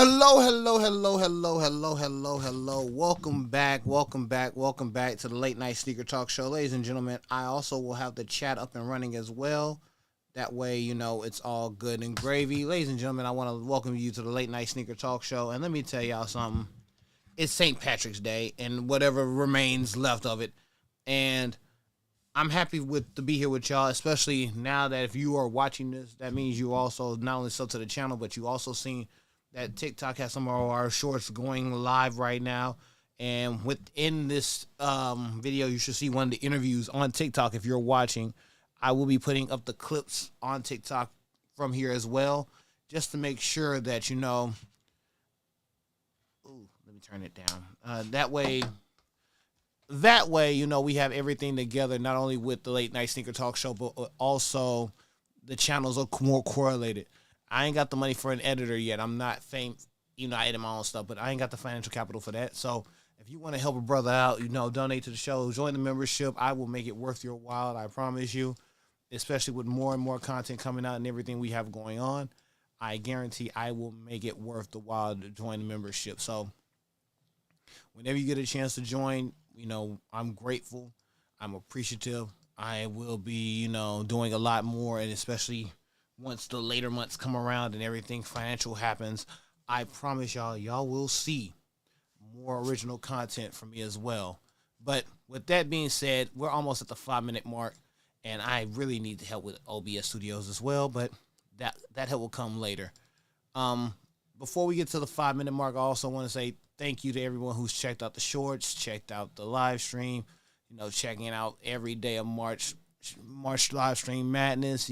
Hello, hello, hello, hello, hello, hello, hello. Welcome back to the Late Night Sneaker Talk Show. Ladies and gentlemen, I also will have the chat up and running as well. That way, it's all good and gravy. Ladies and gentlemen, I want to welcome you to the Late Night Sneaker Talk Show. And let me tell y'all something. It's St. Patrick's Day and whatever remains left of it. And I'm happy to be here with y'all, especially now that if you are watching this, that means you also not only sub to the channel, but you also seen that TikTok has some of our shorts going live right now. And within this video, you should see one of the interviews on TikTok. If you're watching, I will be putting up the clips on TikTok from here as well, just to make sure that, ooh, let me turn it down. That way, we have everything together, not only with the Late Night Sneaker Talk Show, but also the channels are more correlated. I ain't got the money for an editor yet. I'm not famous. I edit my own stuff, but I ain't got the financial capital for that. So if you want to help a brother out, donate to the show, join the membership. I will make it worth your while. I promise you, especially with more and more content coming out and everything we have going on. I guarantee I will make it worth the while to join the membership. So whenever you get a chance to join, I'm grateful. I'm appreciative. I will be, doing a lot more, and especially once the later months come around and everything financial happens, I promise y'all will see more original content from me as well. But with that being said, we're almost at the 5-minute mark, and I really need help with OBS Studios as well, but that help will come later. Before we get to the 5-minute mark, I also want to say thank you to everyone who's checked out the shorts, checked out the live stream, checking out every day of March live stream madness,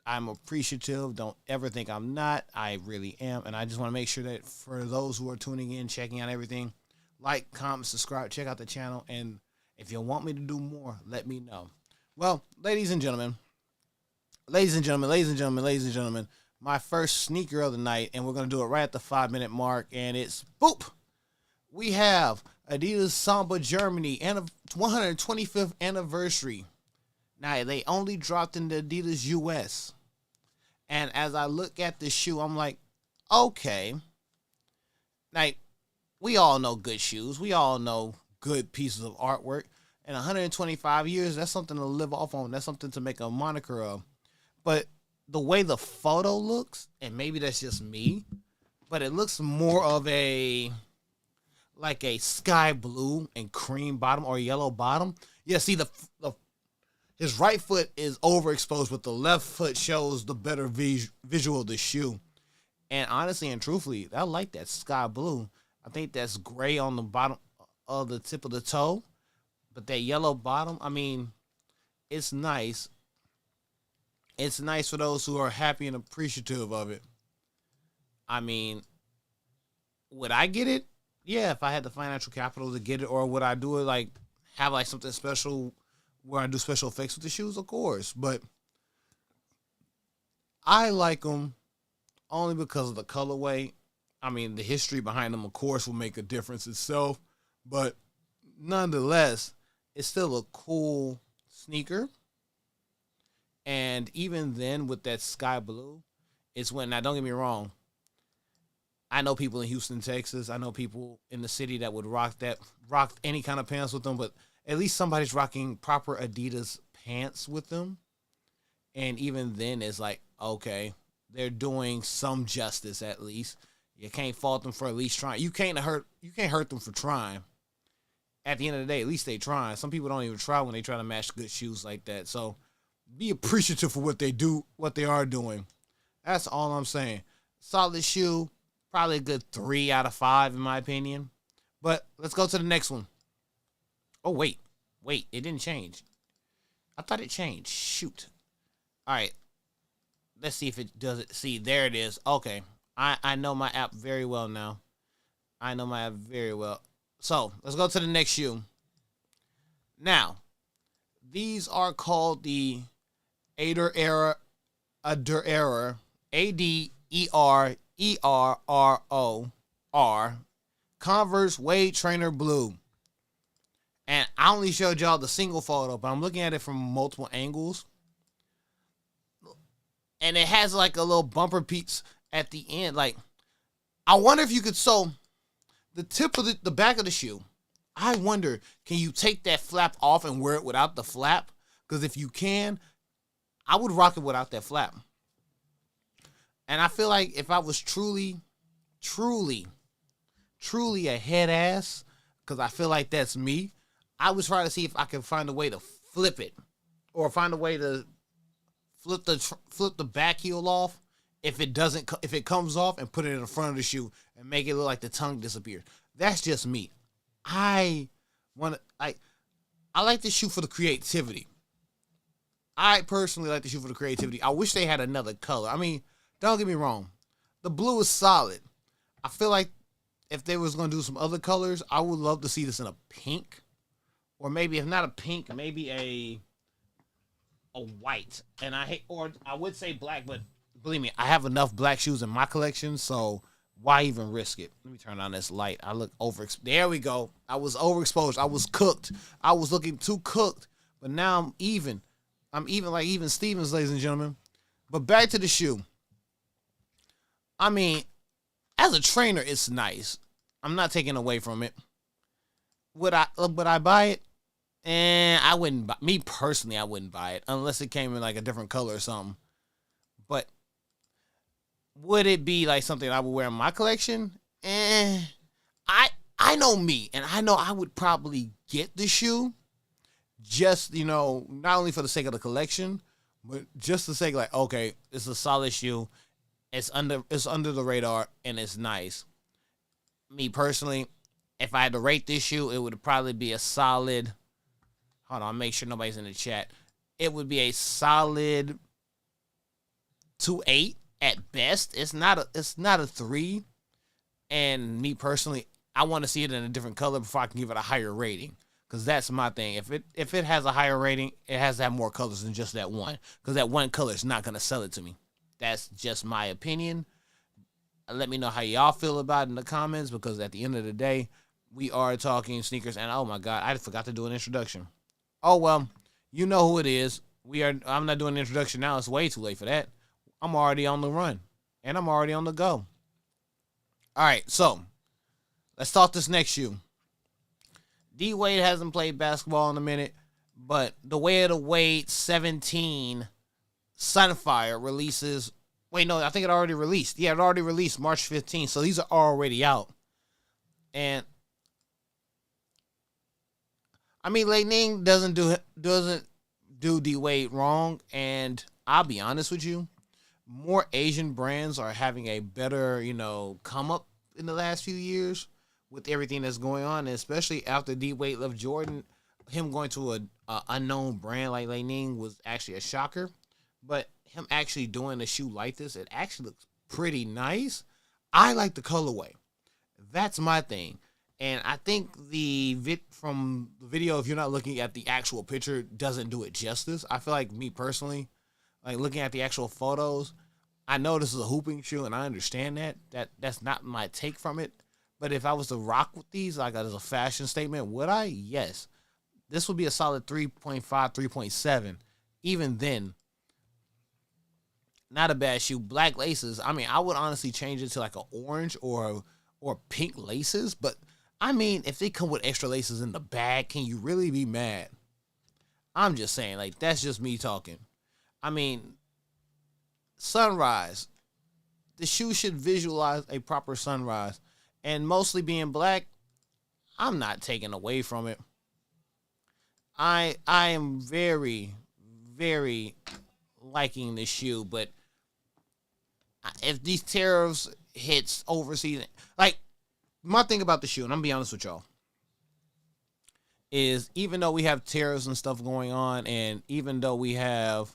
I'm appreciative. Don't ever think I'm not. I really am. And I just want to make sure that for those who are tuning in, checking out everything, like, comment, subscribe, check out the channel. And if you want me to do more, let me know. Well, ladies and gentlemen, my first sneaker of the night, and we're going to do it right at the 5-minute mark. And it's, boop, we have Adidas Samba Germany and 125th anniversary. Now, they only dropped in the Adidas US. And as I look at the shoe, I'm like, okay. Like, we all know good shoes. We all know good pieces of artwork. And 125 years, that's something to live off on. That's something to make a moniker of. But the way the photo looks, and maybe that's just me, but it looks more of a sky blue and cream bottom or yellow bottom. Yeah, see, his right foot is overexposed, but the left foot shows the better visual of the shoe. And honestly and truthfully, I like that sky blue. I think that's gray on the bottom of the tip of the toe. But that yellow bottom, it's nice. It's nice for those who are happy and appreciative of it. Would I get it? Yeah, if I had the financial capital to get it. Or would I do it have something special where I do special effects with the shoes? Of course. But I like them only because of the colorway. The history behind them, of course, will make a difference itself. But nonetheless, it's still a cool sneaker. And even then, with that sky blue, it's when, now don't get me wrong, I know people in Houston, Texas. I know people in the city that would rock any kind of pants with them, but at least somebody's rocking proper Adidas pants with them. And even then, it's like, okay, they're doing some justice at least. You can't fault them for at least trying. You can't hurt them for trying. At the end of the day, at least they trying. Some people don't even try when they try to match good shoes like that. So be appreciative for what they are doing. That's all I'm saying. Solid shoe, probably a good 3 out of 5 in my opinion. But let's go to the next one. Oh, wait, it didn't change. I thought it changed. Shoot. All right. Let's see if it does it. See, there it is. Okay. I know my app very well now. So, let's go to the next shoe. Now, these are called the Aderero, A-D-E-R-E-R-E-R-R-O-R, Converse Wade Trainer Blue. And I only showed y'all the single photo, but I'm looking at it from multiple angles. And it has like a little bumper piece at the end. Like, I wonder if you could sew the tip of the back of the shoe. I wonder, can you take that flap off and wear it without the flap? Because if you can, I would rock it without that flap. And I feel like if I was truly a head ass, because I feel like that's me, I would try to see if I can find a way to flip it, or find a way to flip the back heel off if it comes off, and put it in the front of the shoe and make it look like the tongue disappeared. That's just me. I like the shoe for the creativity. I personally like the shoe for the creativity. I wish they had another color. I mean, don't get me wrong. The blue is solid. I feel like if they was going to do some other colors, I would love to see this in a pink. Or maybe, if not a pink, maybe a white. And I would say black, but believe me, I have enough black shoes in my collection, so why even risk it? Let me turn on this light. I look there we go. I was overexposed. I was cooked. I was looking too cooked. But now I'm even. I'm even like even Stevens, ladies and gentlemen. But back to the shoe. I mean, as a trainer, it's nice. I'm not taking away from it. Would I buy it? I wouldn't buy. Me personally, I wouldn't buy it unless it came in like a different color or something. But would it be like something I would wear in my collection? I know me, and I know I would probably get the shoe, just not only for the sake of the collection, but just the sake like, okay, it's a solid shoe, it's under the radar, and it's nice. Me personally, if I had to rate this shoe, it would probably be a solid. Hold on, make sure nobody's in the chat. It would be a solid 2.8 at best. It's not a 3. And me personally, I want to see it in a different color before I can give it a higher rating. Because that's my thing. If it has a higher rating, it has to have more colors than just that one. Because that one color is not going to sell it to me. That's just my opinion. Let me know how y'all feel about it in the comments. Because at the end of the day, we are talking sneakers. And oh my God, I forgot to do an introduction. Oh well, you know who it is. I'm not doing an introduction now. It's way too late for that. I'm already on the run. And I'm already on the go. Alright, so let's talk this next shoe. D Wade hasn't played basketball in a minute, but the Way of the Wade 17 Sunfire releases. Wait, no, I think it already released. Yeah, it already released March 15th, so these are already out. And I mean, Lightning doesn't do D Wade wrong, and I'll be honest with you, more Asian brands are having a better, come up in the last few years with everything that's going on, and especially after D Wade left Jordan. Him going to a unknown brand like Lightning was actually a shocker, but him actually doing a shoe like this, it actually looks pretty nice. I like the colorway. That's my thing. And I think from the video, if you're not looking at the actual picture, doesn't do it justice. I feel like, me personally, like looking at the actual photos, I know this is a hooping shoe, and I understand that's not my take from it. But if I was to rock with these, like as a fashion statement, would I? Yes. This would be a solid 3.5, 3.7. Even then, not a bad shoe. Black laces. I mean, I would honestly change it to like an orange or pink laces, but I mean, if they come with extra laces in the bag, can you really be mad? I'm just saying, like, that's just me talking. I mean, sunrise. The shoe should visualize a proper sunrise. And mostly being black, I'm not taking away from it. I am very, very liking this shoe, but if these tariffs hits overseas, like, my thing about the shoe, and I'm gonna be honest with y'all, is even though we have tariffs and stuff going on, and even though we have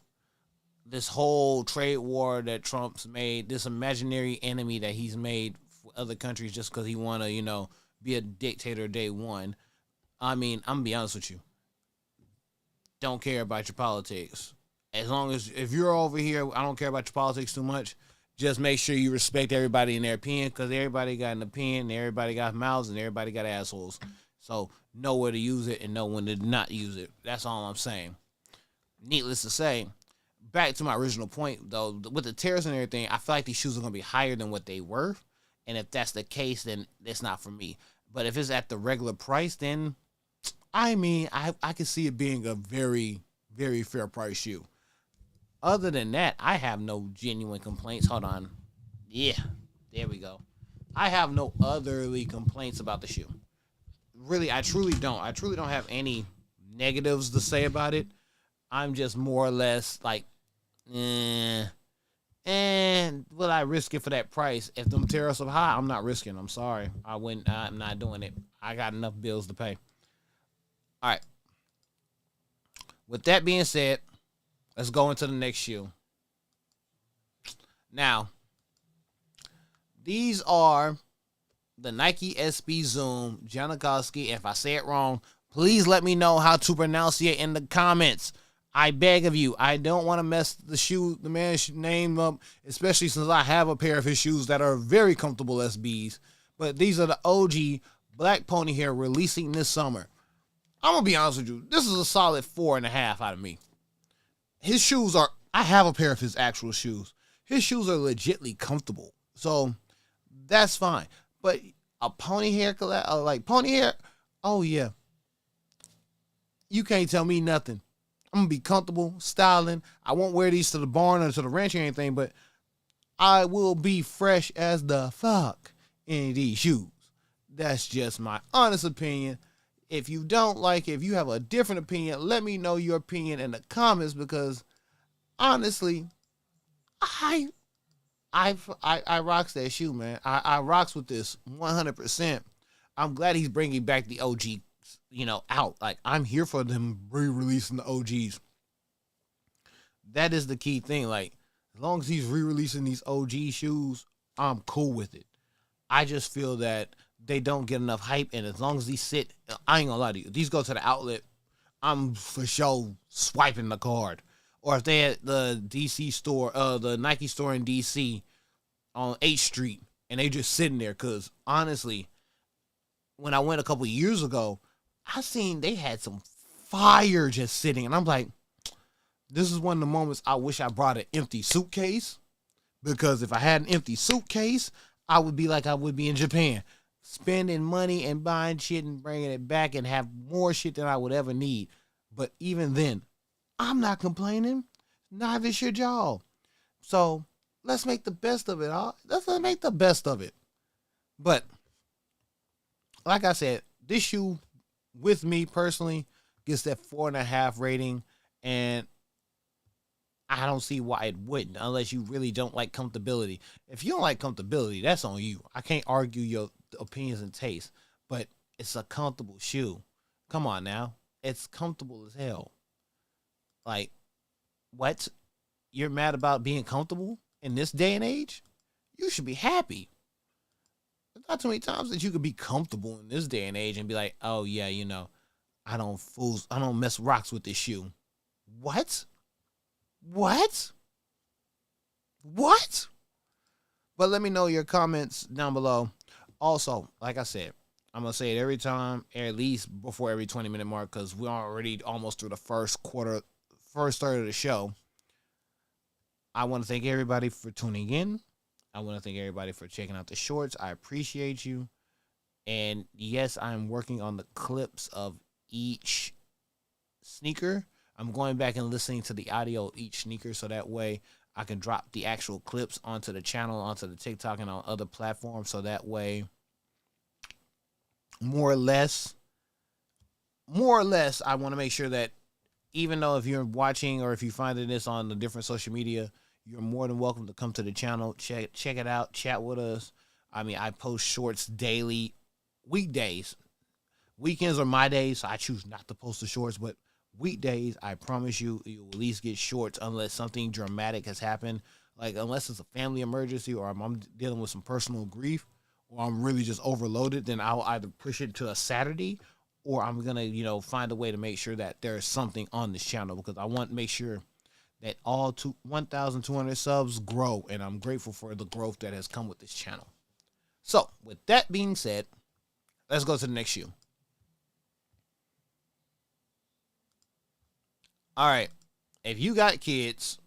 this whole trade war that Trump's made, this imaginary enemy that he's made for other countries just because he want to, be a dictator day one. I mean, I'm gonna be honest with you. Don't care about your politics. As long as, if you're over here, I don't care about your politics too much. Just make sure you respect everybody in their opinion, because everybody got an opinion, everybody got mouths, and everybody got assholes. So know where to use it and know when to not use it. That's all I'm saying. Needless to say, back to my original point, though, with the tariffs and everything, I feel like these shoes are going to be higher than what they were. And if that's the case, then it's not for me. But if it's at the regular price, then I mean, I can see it being a very, very fair price shoe. Other than that, I have no genuine complaints. Hold on. Yeah, there we go. I have no otherly complaints about the shoe. Really, I truly don't. I truly don't have any negatives to say about it. I'm just more or less like, eh. And will I risk it for that price? If the materials are high, I'm not risking. I'm sorry. I wouldn't. I'm not doing it. I got enough bills to pay. All right. With that being said, let's go into the next shoe. Now, these are the Nike SB Zoom Janikowski. If I say it wrong, please let me know how to pronounce it in the comments. I beg of you. I don't want to mess the man's name up, especially since I have a pair of his shoes that are very comfortable SBs. But these are the OG Black Pony Hair releasing this summer. I'm going to be honest with you. This is a solid 4.5 out of me. His shoes are, I have a pair of his actual shoes. His shoes are legitly comfortable. So that's fine. But a pony hair, like pony hair, oh yeah. You can't tell me nothing. I'm going to be comfortable, styling. I won't wear these to the barn or to the ranch or anything, but I will be fresh as the fuck in these shoes. That's just my honest opinion. If you don't like it, if you have a different opinion, let me know your opinion in the comments, because honestly, I rocks that shoe, man. I rocks with this 100%. I'm glad he's bringing back the OG, out. Like, I'm here for them re-releasing the OGs. That is the key thing. Like, as long as he's re-releasing these OG shoes, I'm cool with it. I just feel that they don't get enough hype, and as long as these sit, I ain't gonna lie to you, these go to the outlet, I'm for sure swiping the card. Or if they had the DC store, the Nike store in DC on 8th Street, and they just sitting there, because honestly, when I went a couple years ago, I seen they had some fire just sitting, and I'm like, this is one of the moments I wish I brought an empty suitcase, because if I had an empty suitcase, I would be like I would be in Japan, spending money and buying shit and bringing it back and have more shit than I would ever need. But even then, I'm not complaining. Neither should y'all. So let's make the best of it. Let's make the best of it. But like I said, this shoe with me personally gets that 4.5 rating, and I don't see why it wouldn't, unless you really don't like comfortability. If you don't like comfortability, that's on you. I can't argue your opinions and tastes, but it's a comfortable shoe. Come on now. It's comfortable as hell. Like, what? You're mad about being comfortable in this day and age? You should be happy. There's not too many times that you could be comfortable in this day and age and be like, oh yeah, I don't mess rocks with this shoe. What? What? But let me know your comments down below. Also, like I said, I'm going to say it every time, at least before every 20-minute mark, because we're already almost through the first third of the show. I want to thank everybody for tuning in. I want to thank everybody for checking out the shorts. I appreciate you. And yes, I'm working on the clips of each sneaker. I'm going back and listening to the audio of each sneaker, so that way I can drop the actual clips onto the channel, onto the TikTok, and on other platforms, so that way, more or less, I want to make sure that even though if you're watching or if you're finding this on the different social media, you're more than welcome to come to the channel, check it out, chat with us. I mean, I post shorts daily, weekdays. Weekends are my days, so I choose not to post the shorts, but weekdays, I promise you, you'll at least get shorts unless something dramatic has happened. Like, unless it's a family emergency or I'm dealing with some personal grief or I'm really just overloaded, then I'll either push it to a Saturday or I'm going to, find a way to make sure that there's something on this channel, because I want to make sure that all 1,200 subs grow, and I'm grateful for the growth that has come with this channel. So, with that being said, let's go to the next shoe. All right, if you got kids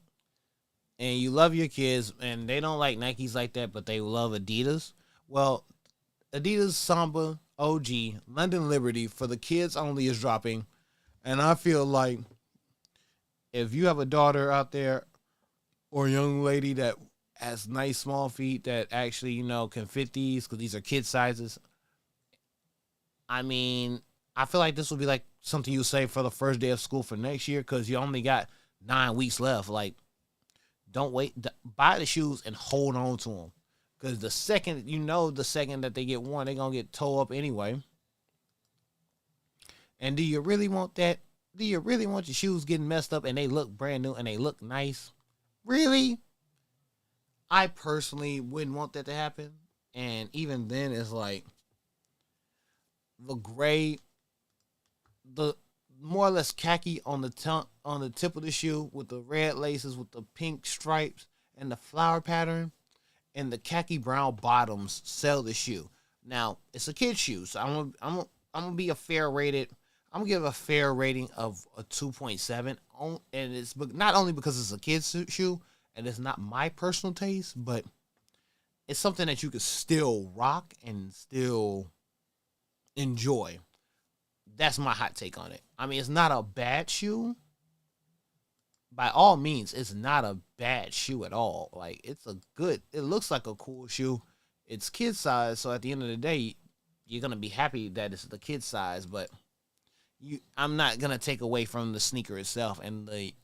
and you love your kids and they don't like Nikes like that, but they love Adidas, Well, Adidas Samba OG London Liberty for the kids only is dropping, and I feel like if you have a daughter out there or a young lady that has nice small feet that actually can fit these because these are kid sizes, I mean, I feel like this will be like something you say for the first day of school for next year because you only got 9 weeks left. Like, don't wait, buy the shoes and hold on to them because the second that they get worn, they're gonna get tore up anyway. And do you really want that? Do you really want your shoes getting messed up and they look brand new and they look nice? Really? I personally wouldn't want that to happen. And even then, it's like the gray, the more or less khaki on the tip of the shoe with the red laces with the pink stripes and the flower pattern, and the khaki brown bottoms sell the shoe. Now it's a kid's shoe, so I'm gonna be a fair rated. I'm gonna give a fair rating of a 2.7, and it's not only because it's a kid's shoe and it's not my personal taste, but it's something that you could still rock and still enjoy. That's my hot take on it. I mean, it's not a bad shoe. By all means, it's not a bad shoe at all. Like, it looks like a cool shoe. It's kid size, so at the end of the day, you're gonna be happy that it's the kid size, but I'm not gonna take away from the sneaker itself and the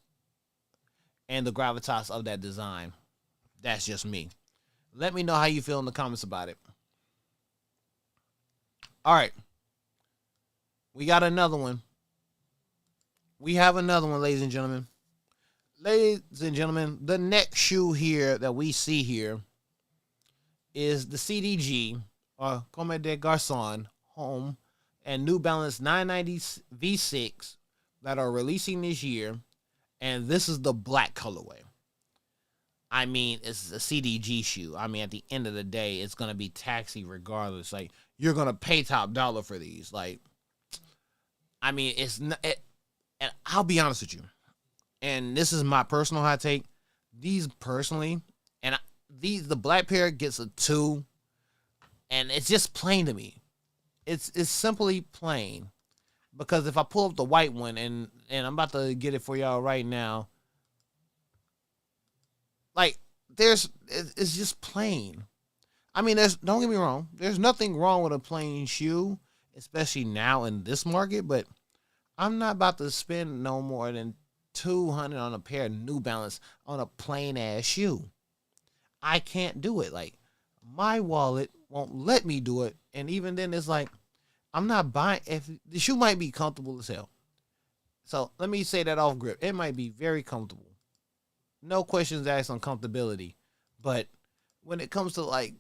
gravitas of that design. That's just me. Let me know how you feel in the comments about it. All right. We got another one. We have another one, ladies and gentlemen. Ladies and gentlemen, the next shoe here that we see here is the CDG, or Comme des Garçons Home, and New Balance 990 V6 that are releasing this year. And this is the black colorway. I mean, it's a CDG shoe. I mean, at the end of the day, it's going to be taxi regardless. Like, you're going to pay top dollar for these. Like, I mean, it's not, and I'll be honest with you. And this is my personal hot take. These personally, and the black pair gets a 2, and it's just plain to me. It's simply plain, because if I pull up the white one and I'm about to get it for y'all right now, like it's just plain. I mean, don't get me wrong. There's nothing wrong with a plain shoe, especially now in this market, but I'm not about to spend no more than $200 on a pair of New Balance on a plain ass shoe. I can't do it. Like, my wallet won't let me do it, and even then, it's like I'm not buying. If the shoe might be comfortable as hell, so let me say that off grip. It might be very comfortable. No questions asked on comfortability, but when it comes to, like,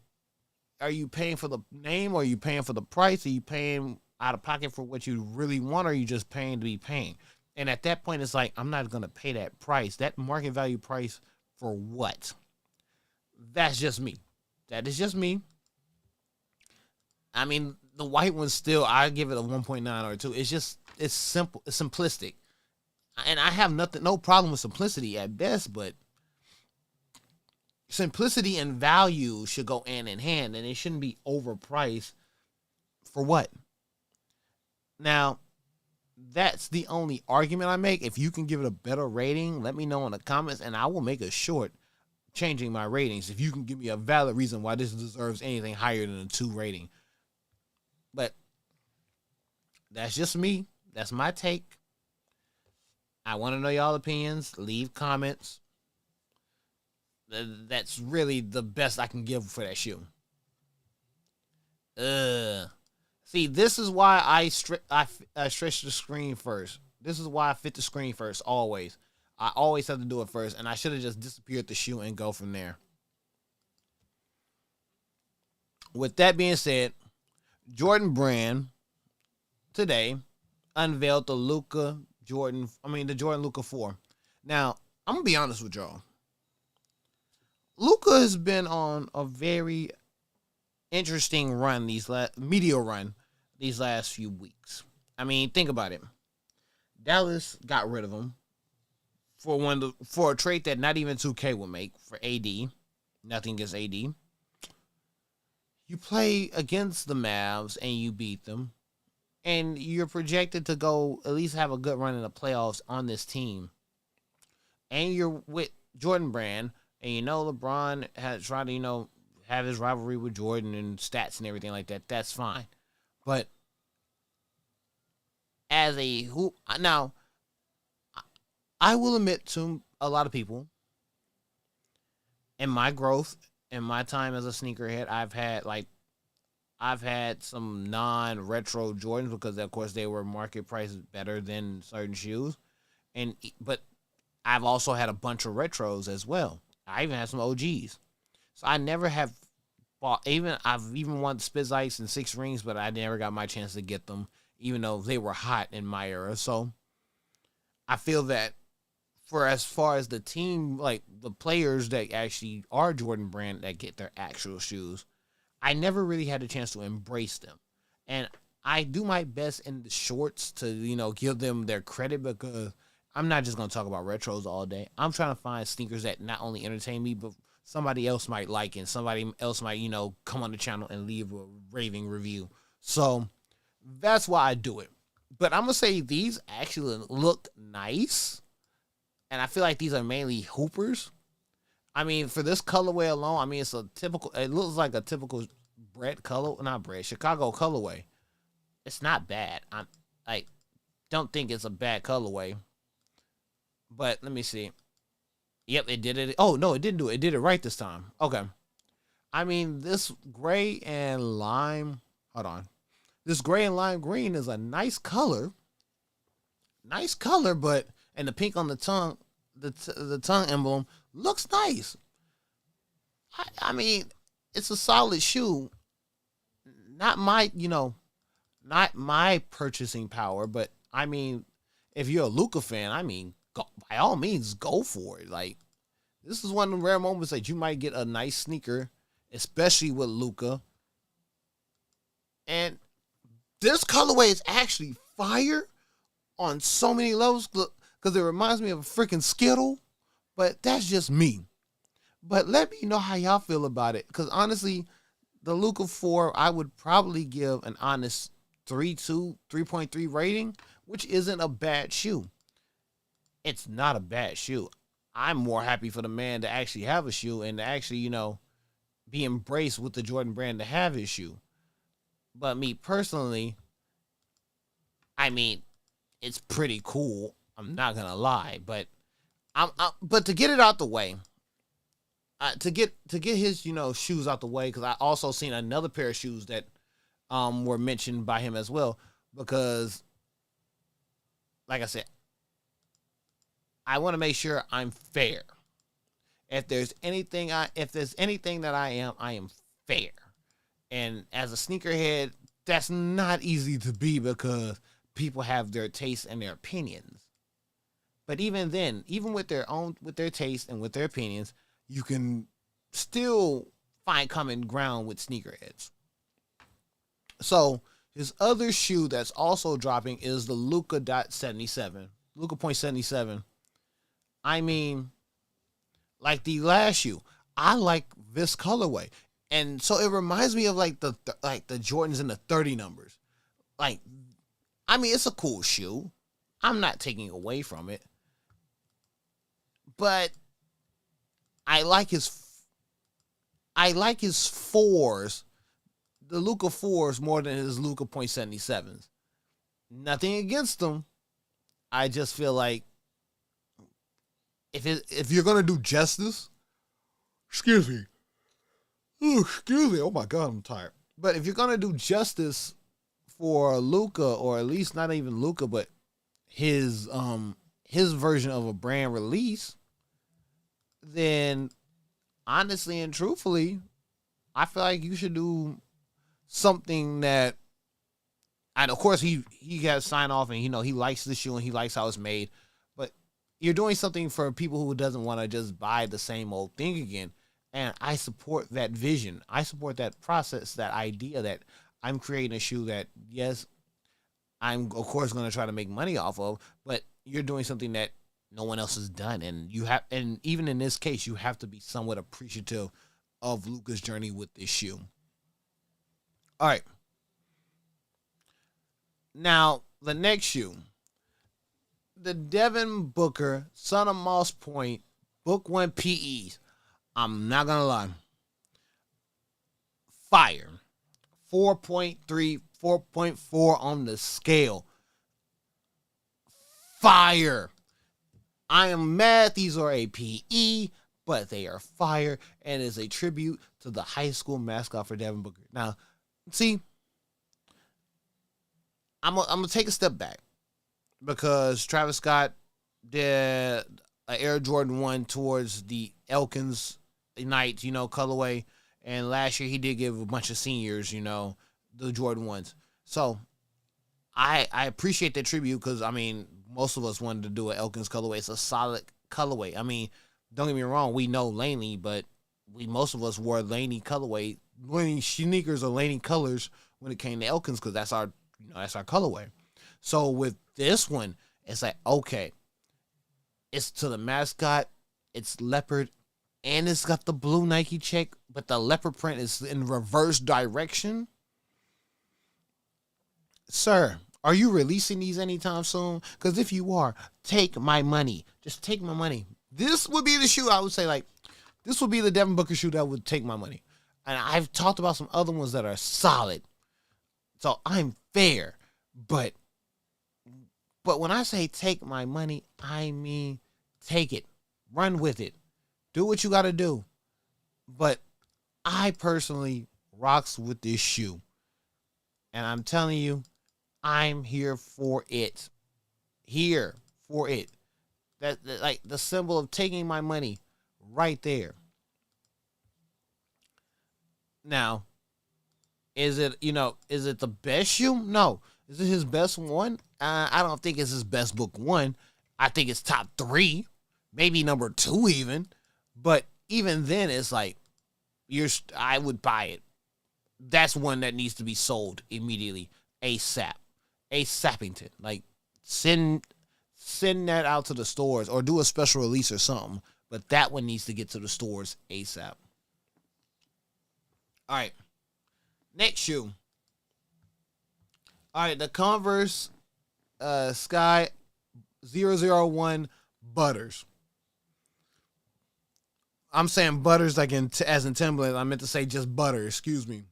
are you paying for the name or are you paying for the price? Are you paying out of pocket for what you really want, or are you just paying to be paying? And at that point, it's like, I'm not going to pay that price, that market value price, for what? That's just me. That is just me. I mean, the white one still, I give it a 1.9 or a 2. It's simple, it's simplistic. And I have no problem with simplicity at best, but simplicity and value should go hand in hand, and it shouldn't be overpriced for what? Now, that's the only argument I make. If you can give it a better rating, let me know in the comments, and I will make a short changing my ratings if you can give me a valid reason why this deserves anything higher than a 2 rating. But that's just me. That's my take. I want to know y'all opinions. Leave comments. That's really the best I can give for that shoe. See, this is why I stretch the screen first. This is why I fit the screen first, always. I always have to do it first, and I should have just disappeared the shoe and go from there. With that being said, Jordan Brand today unveiled the Jordan Luka 4. Now, I'm going to be honest with y'all. Luka has been on a very interesting run, media run, these last few weeks. I mean, think about it. Dallas got rid of him for a trade that not even 2K would make for AD. Nothing against AD. You you play against the Mavs and you beat them, and you're projected to go at least have a good run in the playoffs on this team, and you're with Jordan Brand, and you know LeBron has tried to have his rivalry with Jordan and stats and everything like that. That's fine, but as a hoop now, I will admit to a lot of people in my growth, in my time as a sneakerhead, I've had some non-retro Jordans because of course they were market prices better than certain shoes, but I've also had a bunch of retros as well. I even had some OGs, so I never have bought. I've even won Spizikes and Six Rings, but I never got my chance to get them, even though they were hot in my era. So I feel that for as far as the team, like the players that actually are Jordan Brand that get their actual shoes, I never really had a chance to embrace them. And I do my best in the shorts to, give them their credit because I'm not just going to talk about retros all day. I'm trying to find sneakers that not only entertain me, but somebody else might like and somebody else might, come on the channel and leave a raving review. So that's why I do it. But I'm going to say these actually look nice. And I feel like these are mainly hoopers. I mean, for this colorway alone, I mean, it looks like a typical Chicago colorway. It's not bad. Don't think it's a bad colorway. But let me see. Yep, it did it. Oh, no, it didn't do it. It did it right this time. Okay. I mean, this gray and lime. Hold on. This gray and lime green is a nice color. Nice color, but and the pink on the tongue, the tongue emblem looks nice. I mean, it's a solid shoe. Not not my purchasing power, but I mean, if you're a Luka fan, I mean, by all means, go for it. Like, this is one of the rare moments that you might get a nice sneaker, especially with Luka. And this colorway is actually fire on so many levels because it reminds me of a freaking Skittle, but that's just me. But let me know how y'all feel about it, because honestly, the Luka 4, I would probably give an honest 3.3 rating, which isn't a bad shoe. It's not a bad shoe. I'm more happy for the man to actually have a shoe and to actually, be embraced with the Jordan Brand to have his shoe. But me personally, I mean, it's pretty cool. I'm not gonna lie, but but to get it out the way, to get his shoes out the way, because I also seen another pair of shoes that were mentioned by him as well, because like I said, I want to make sure I'm fair. If there's anything that I am fair. And as a sneakerhead, that's not easy to be because people have their tastes and their opinions. But even then, even with their taste and with their opinions, you can still find common ground with sneakerheads. So his other shoe that's also dropping is the Luka .77. Luka .77. I mean, like the last shoe, I like this colorway. And so it reminds me of like the Jordans in the 30 numbers. Like, I mean, it's a cool shoe. I'm not taking away from it. But I like his fours, the Luka 4s, more than his Luka .77s. Nothing against them. I just feel like if you're gonna do justice, excuse me. Oh my God, I'm tired. But if you're gonna do justice for Luka, or at least not even Luka, but his version of a brand release, then honestly and truthfully, I feel like you should do something that, and of course he got to sign off, and he likes the shoe and he likes how it's made, but you're doing something for people who doesn't want to just buy the same old thing again. And I support that vision. I support that process, that idea that I'm creating a shoe that, yes, I'm of course going to try to make money off of, but you're doing something that no one else has done. And even in this case, you have to be somewhat appreciative of Luka's journey with this shoe. All right. Now the next shoe, the Devin Booker, Son of Moss Point, Book One PEs. I'm not gonna lie. Fire. 4.3, 4.4 on the scale. Fire. I am mad these are a PE, but they are fire and is a tribute to the high school mascot for Devin Booker. Now, see, I'm gonna take a step back because Travis Scott did an Air Jordan 1 towards the Elkins Knights, colorway. And last year he did give a bunch of seniors, the Jordan 1s. So I appreciate that tribute because, I mean, most of us wanted to do an Elkins colorway. It's a solid colorway. I mean, don't get me wrong, we know Laney, but most of us wore Laney colorway. Laney sneakers or Laney colors when it came to Elkins because that's our colorway. So with this one, it's like, okay, it's to the mascot, it's leopard, and it's got the blue Nike check, but the leopard print is in reverse direction. Sir, are you releasing these anytime soon? Because if you are, take my money. Just take my money. This would be the shoe I would say, like, this would be the Devin Booker shoe that would take my money. And I've talked about some other ones that are solid. So I'm fair. But when I say take my money, I mean take it. Run with it. Do what you got to do. But I personally rocks with this shoe. And I'm telling you, I'm here for it. Here for it. That like the symbol of taking my money right there. Now, is it the best shoe? No. Is it his best one? I don't think it's his best book one. I think it's top 3, maybe number 2 even. But even then, it's like I would buy it. That's one that needs to be sold immediately, ASAP, ASAPington. Like send that out to the stores or do a special release or something. But that one needs to get to the stores ASAP. All right, next shoe. All right, the Converse Sky 001 Butters. I'm saying Butters like as in Timberland. I meant to say just Butter. Excuse me.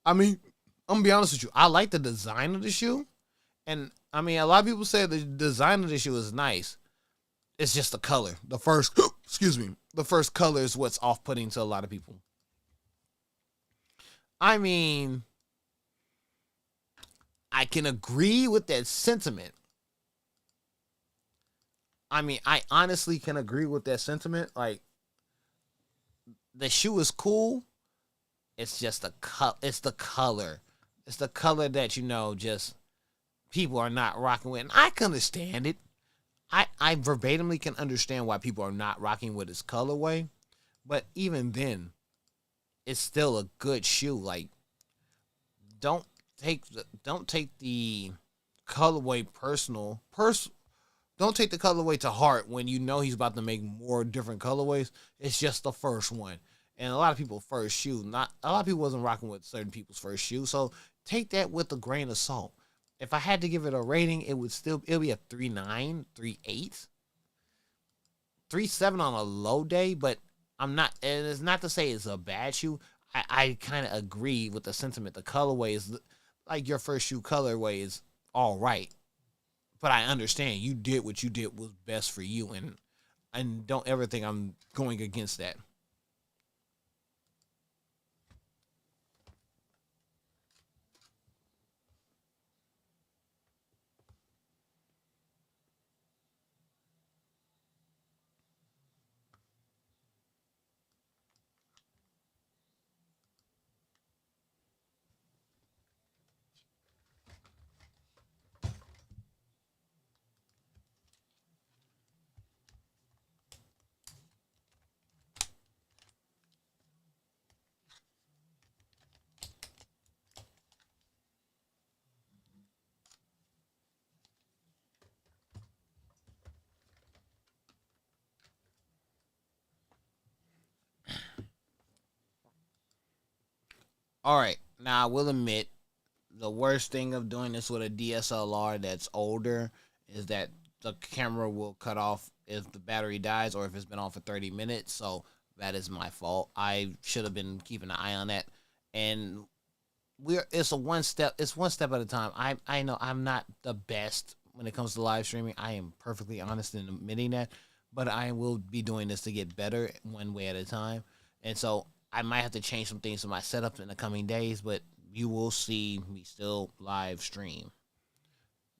I mean, I'm gonna be honest with you. I like the design of the shoe, and I mean, a lot of people say the design of the shoe is nice. It's just the color. The first, excuse me, the first color is what's off-putting to a lot of people. I mean, I can agree with that sentiment. I mean, I honestly can agree with that sentiment. Like, the shoe is cool. It's just It's the color. It's the color that just people are not rocking with. And I can understand it. I verbatimly can understand why people are not rocking with his colorway. But even then, it's still a good shoe. Like, don't take the colorway personal. Don't take the colorway to heart when you know he's about to make more different colorways. It's just the first one. And a lot of people first shoe, not a lot of people wasn't rocking with certain people's first shoe. So take that with a grain of salt. If I had to give it a rating, it'll be a 3.9, 3.8, 3.7 on a low day, but I'm not, and it's not to say it's a bad shoe. I kind of agree with the sentiment. The colorway is like your first shoe colorway is all right. But I understand you did what you did was best for you, and don't ever think I'm going against that. All right, Now I will admit the worst thing of doing this with a DSLR that's older is that the camera will cut off if the battery dies or if it's been on for 30 minutes. So that is my fault. I should have been keeping an eye on that. And it's one step at a time. I know I'm not the best when it comes to live streaming. I am perfectly honest in admitting that, but I will be doing this to get better one way at a time. And so I might have to change some things to my setup in the coming days, but you will see me still live stream.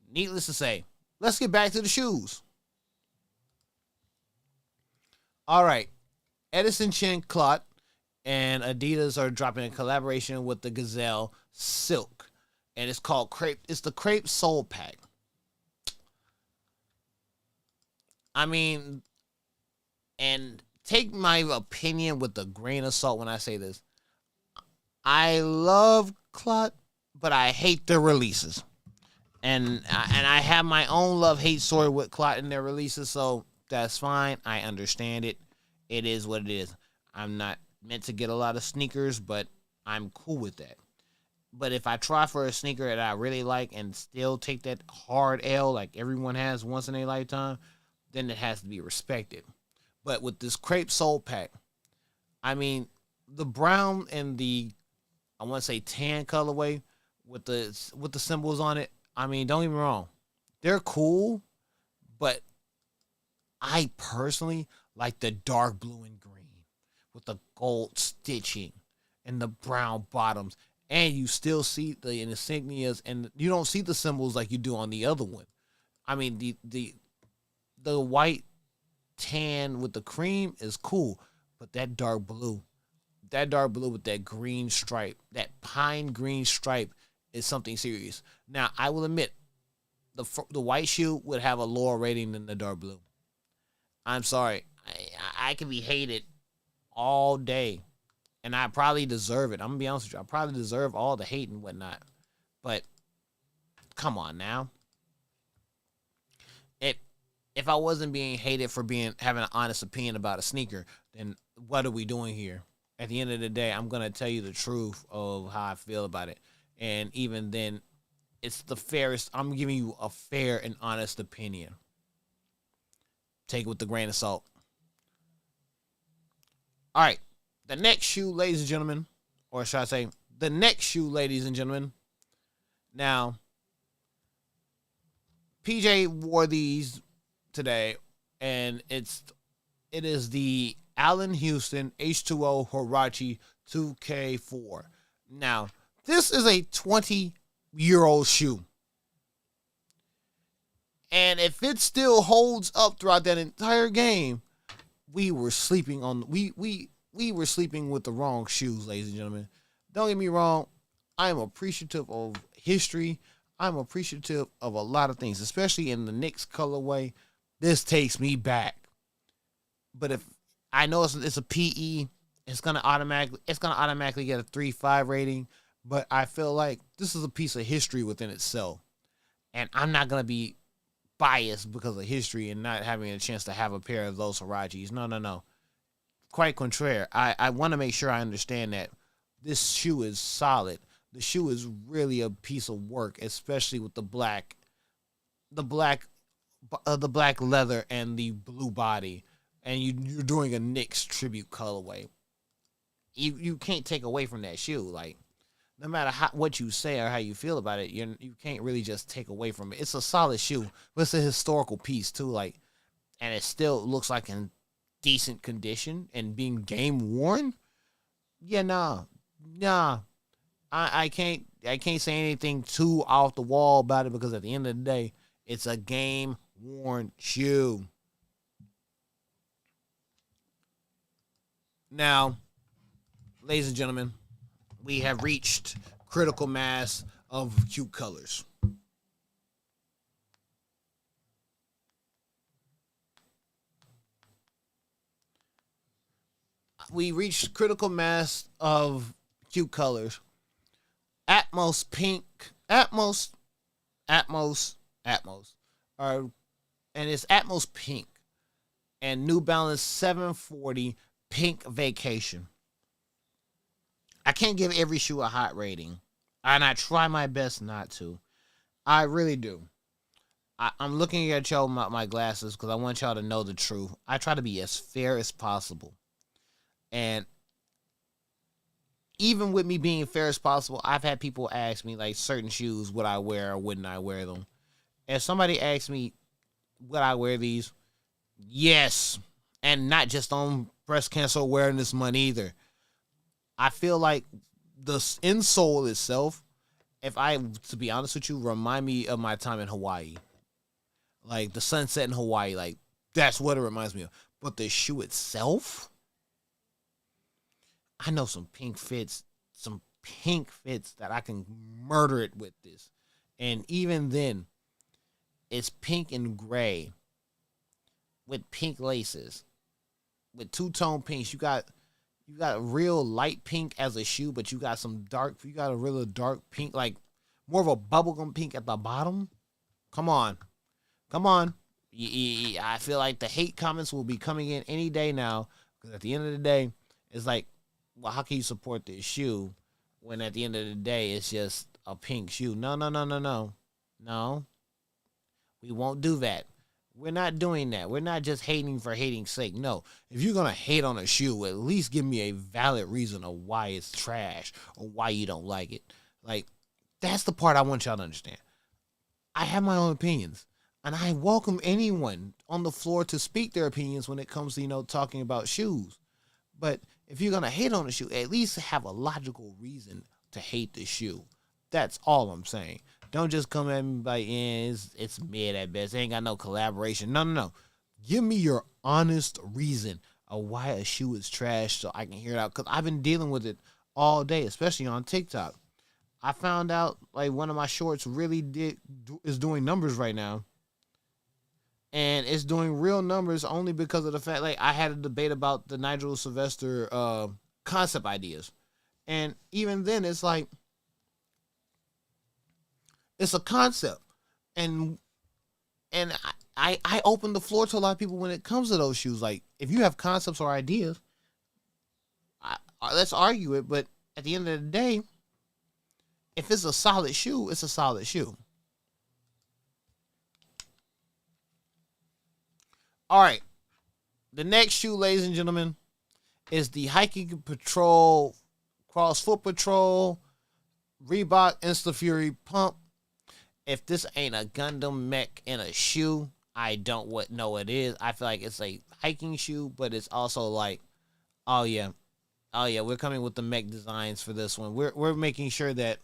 Needless to say, let's get back to the shoes. All right. Edison Chen Clot and Adidas are dropping a collaboration with the Gazelle Silk. And it's called Crepe. It's the Crepe Soul Pack. I mean, and take my opinion with a grain of salt when I say this. I love Clot, but I hate their releases. And I have my own love-hate story with Clot in their releases, so that's fine. I understand it. It is what it is. I'm not meant to get a lot of sneakers, but I'm cool with that. But if I try for a sneaker that I really like and still take that hard L like everyone has once in a lifetime, then it has to be respected. But with this Crepe Soul Pack, I mean, the brown and the, I want to say tan colorway with the symbols on it, I mean, don't get me wrong. They're cool, but I personally like the dark blue and green with the gold stitching and the brown bottoms. And you still see the insignias, and you don't see the symbols like you do on the other one. I mean, the white tan with the cream is cool, but that dark blue with that green stripe, that pine green stripe is something serious. Now, I will admit, the white shoe would have a lower rating than the dark blue. I'm sorry. I can be hated all day, and I probably deserve it. I'm going to be honest with you. I probably deserve all the hate and whatnot. But come on now. If I wasn't being hated for having an honest opinion about a sneaker, then what are we doing here? At the end of the day, I'm going to tell you the truth of how I feel about it. And even then, it's the fairest. I'm giving you a fair and honest opinion. Take it with a grain of salt. All right. The next shoe, ladies and gentlemen, or should I say, the next shoe, ladies and gentlemen. Now, PJ wore these today, and it is the Allen Houston H2O Huarache 2K4. Now, this is a 20-year-old shoe. And if it still holds up throughout that entire game, we were sleeping were sleeping with the wrong shoes, ladies and gentlemen. Don't get me wrong, I am appreciative of history. I'm appreciative of a lot of things, especially in the Knicks colorway. This takes me back. But if I know it's a PE, it's gonna automatically get a 3.5 rating. But I feel like this is a piece of history within itself, and I'm not gonna be biased because of history and not having a chance to have a pair of those Huaraches. No. Quite contrary. I want to make sure I understand that this shoe is solid. The shoe is really a piece of work, especially with the black leather and the blue body, and you're doing a Knicks tribute colorway. You can't take away from that shoe. Like, no matter what you say or how you feel about it, you can't really just take away from it. It's a solid shoe, but it's a historical piece too. Like, and it still looks like in decent condition and being game worn. Yeah, nah. I can't say anything too off the wall about it because at the end of the day, it's a game worn shoe. Now, ladies and gentlemen, we have reached critical mass of cute colors. We reached critical mass of cute colors. Atmos pink, Atmos, and it's Atmos pink, and New Balance 740 pink vacation. I can't give every shoe a hot rating, and I try my best not to. I really do. I'm looking at y'all my glasses because I want y'all to know the truth. I try to be as fair as possible, and even with me being fair as possible, I've had people ask me like certain shoes would I wear or wouldn't I wear them. If somebody asks me would I wear these, yes, and not just on breast cancer awareness month either. I feel like the insole itself, if I to be honest with you, remind me of my time in Hawaii, like the sunset in Hawaii, like that's what it reminds me of. But the shoe itself, I know some pink fits that I can murder it with this. And even then, it's pink and gray with pink laces. With two-tone pinks, you got real light pink as a shoe, but you got a real dark pink, like more of a bubblegum pink at the bottom. Come on. Come on. I feel like the hate comments will be coming in any day now, because at the end of the day, it's like, well, how can you support this shoe when at the end of the day it's just a pink shoe? No, no, no, no, no. No. We won't do that. We're not doing that. We're not just hating for hating's sake. No. If you're going to hate on a shoe, at least give me a valid reason of why it's trash or why you don't like it. Like, that's the part I want y'all to understand. I have my own opinions, and I welcome anyone on the floor to speak their opinions when it comes to, talking about shoes. But if you're going to hate on a shoe, at least have a logical reason to hate the shoe. That's all I'm saying. Don't just come at me like, it's mid at best. It ain't got no collaboration. No, no, no. Give me your honest reason of why a shoe is trash so I can hear it out. Because I've been dealing with it all day, especially on TikTok. I found out like one of my shorts really is doing numbers right now. And it's doing real numbers only because of the fact, like, I had a debate about the Nigel Sylvester concept ideas. And even then, it's like, it's a concept. And I open the floor to a lot of people when it comes to those shoes. Like, if you have concepts or ideas, let's argue it. But at the end of the day, if it's a solid shoe, it's a solid shoe. All right. The next shoe, ladies and gentlemen, is the Hiking Patrol Cross Foot Patrol Reebok Insta Fury Pump. If this ain't a Gundam mech in a shoe, I don't know what it is. I feel like it's a hiking shoe, but it's also like, oh yeah, we're coming with the mech designs for this one. We're making sure that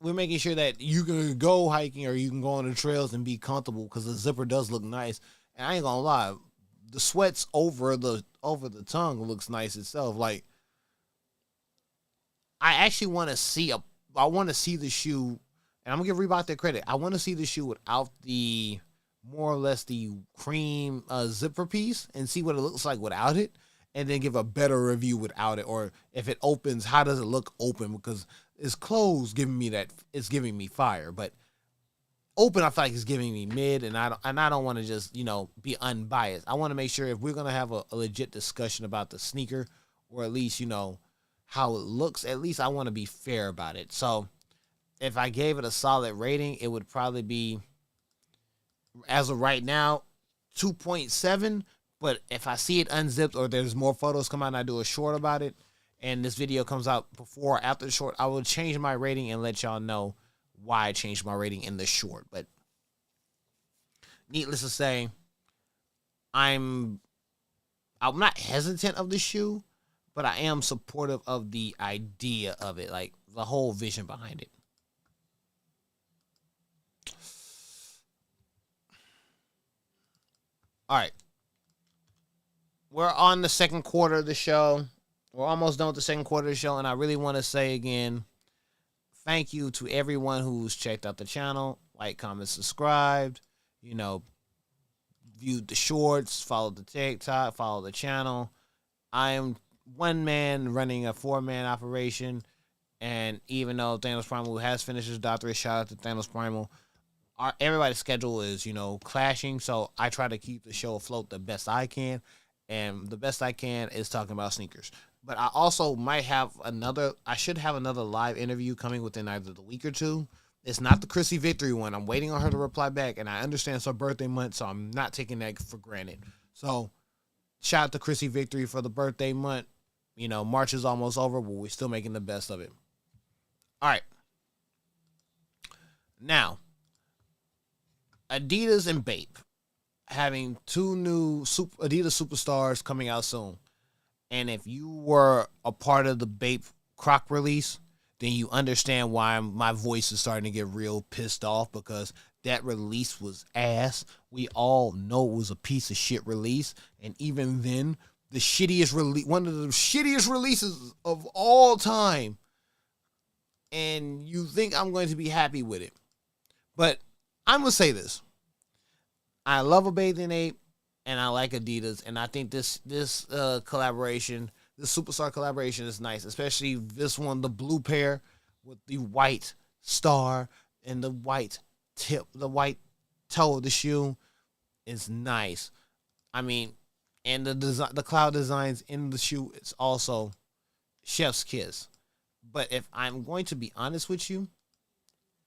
you can go hiking or you can go on the trails and be comfortable, because the zipper does look nice. And I ain't gonna lie, the sweats over the tongue looks nice itself. Like, I actually want to see the shoe, and I'm gonna give Reebok their credit. I want to see the shoe without the more or less the cream zipper piece and see what it looks like without it, and then give a better review without it. Or if it opens, how does it look open? Because it's closed, giving me fire, but open, I feel like it's giving me mid, and I don't want to just be unbiased. I want to make sure if we're gonna have a legit discussion about the sneaker, or at least how it looks, at least I want to be fair about it. So if I gave it a solid rating, it would probably be, as of right now, 2.7. But if I see it unzipped or there's more photos come out and I do a short about it, and this video comes out before or after the short, I will change my rating and let y'all know why I changed my rating in the short. But needless to say, I'm not hesitant of the shoe, but I am supportive of the idea of it, like the whole vision behind it. All right. We're on the second quarter of the show. We're almost done with the second quarter of the show, and I really want to say again, thank you to everyone who's checked out the channel, like, comment, subscribed, viewed the shorts, followed the TikTok, followed the channel. I am one man running a 4-man operation, and even though Thanos Primal has finished his doctorate, shout out to Thanos Primal, everybody's schedule is, clashing, so I try to keep the show afloat the best I can, and the best I can is talking about sneakers. But I also might have another. I should have another live interview coming within either the week or two. It's not the Chrissy Victory one. I'm waiting on her to reply back, and I understand it's her birthday month, so I'm not taking that for granted. So shout out to Chrissy Victory for the birthday month. You know, March is almost over, but we're still making the best of it. All right. Now, Adidas and Bape having two new Adidas superstars coming out soon. And if you were a part of the Bape Croc release, then you understand why my voice is starting to get real pissed off, because that release was ass. We all know it was a piece of shit release. And even then, the shittiest release, one of the shittiest releases of all time. And you think I'm going to be happy with it. But I'm going to say this. I love a bathing ape, and I like Adidas, and I think this collaboration, this superstar collaboration, is nice, especially this one, the blue pair with the white star and the white tip, the white toe of the shoe is nice. I mean, and the cloud designs in the shoe is also chef's kiss. But if I'm going to be honest with you,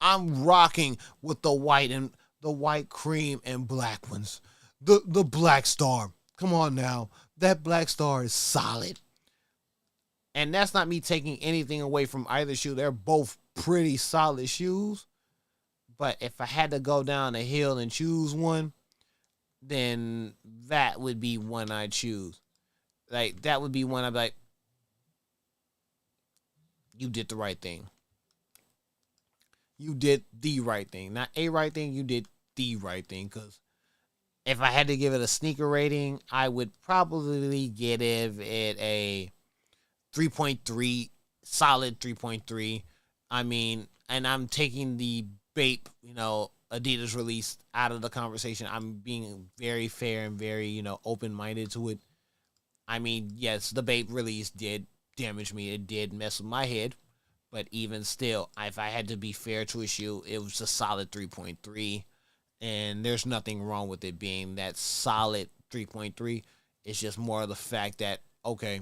I'm rocking with the white cream and black ones. The black star. Come on now. That black star is solid. And that's not me taking anything away from either shoe. They're both pretty solid shoes. But if I had to go down a hill and choose one, then that would be one I'd choose. Like, that would be one I'd be like, you did the right thing. You did the right thing. Not a right thing, you did the right thing. Because if I had to give it a sneaker rating, I would probably give it a 3.3, solid 3.3. I mean, and I'm taking the Bape, Adidas release out of the conversation. I'm being very fair and very, open-minded to it. I mean, yes, the Bape release did damage me. It did mess with my head. But even still, if I had to be fair to a shoe, it was a solid 3.3. And there's nothing wrong with it being that solid 3.3. It's just more of the fact that, okay,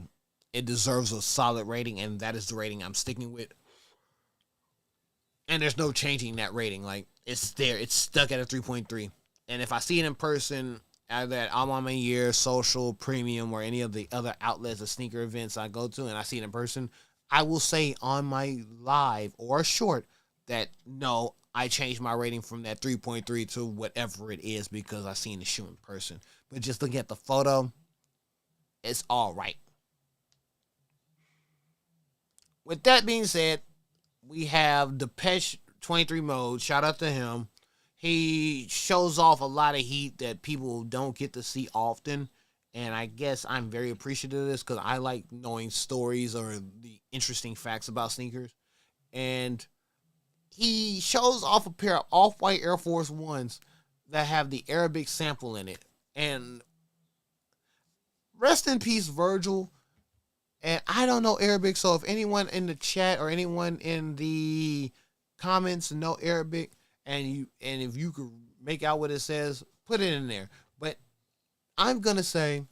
it deserves a solid rating, and that is the rating I'm sticking with. And there's no changing that rating. Like, it's there. It's stuck at a 3.3. And if I see it in person, either at I'm on my year, social, premium, or any of the other outlets or sneaker events I go to, and I see it in person, I will say on my live or short that, no, I changed my rating from that 3.3 to whatever it is because I seen the shoe in person. But just looking at the photo, it's all right. With that being said, we have Depeche 23 Mode. Shout out to him. He shows off a lot of heat that people don't get to see often. And I guess I'm very appreciative of this because I like knowing stories or the interesting facts about sneakers. And he shows off a pair of off-white Air Force Ones that have the Arabic sample in it. And rest in peace, Virgil. And I don't know Arabic, so if anyone in the chat or anyone in the comments know Arabic and if you could make out what it says, put it in there. But I'm going to say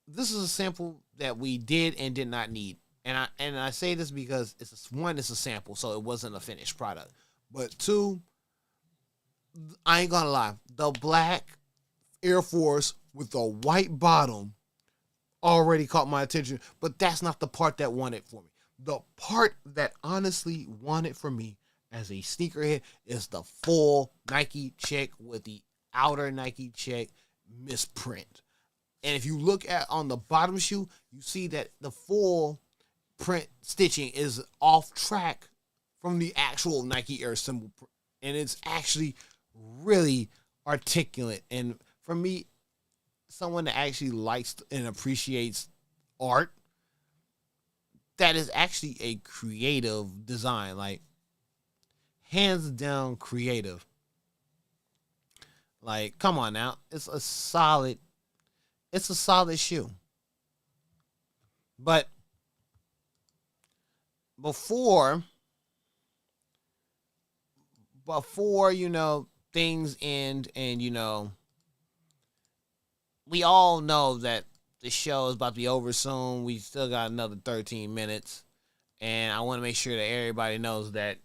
this is a sample that we did and did not need. And I say this because it's a sample, so it wasn't a finished product. But two, I ain't gonna lie, the black Air Force with the white bottom already caught my attention, but that's not the part that won it for me. The part that honestly won it for me as a sneakerhead is the full Nike check with the outer Nike check misprint. And if you look at on the bottom shoe, you see that the full print stitching is off track from the actual Nike Air symbol, and it's actually really articulate. And for me, someone that actually likes and appreciates art, that is actually a creative design, like hands down creative. Like, come on now, it's a solid shoe. But before things end, and we all know that the show is about to be over soon. We still got another 13 minutes. And I want to make sure that everybody knows that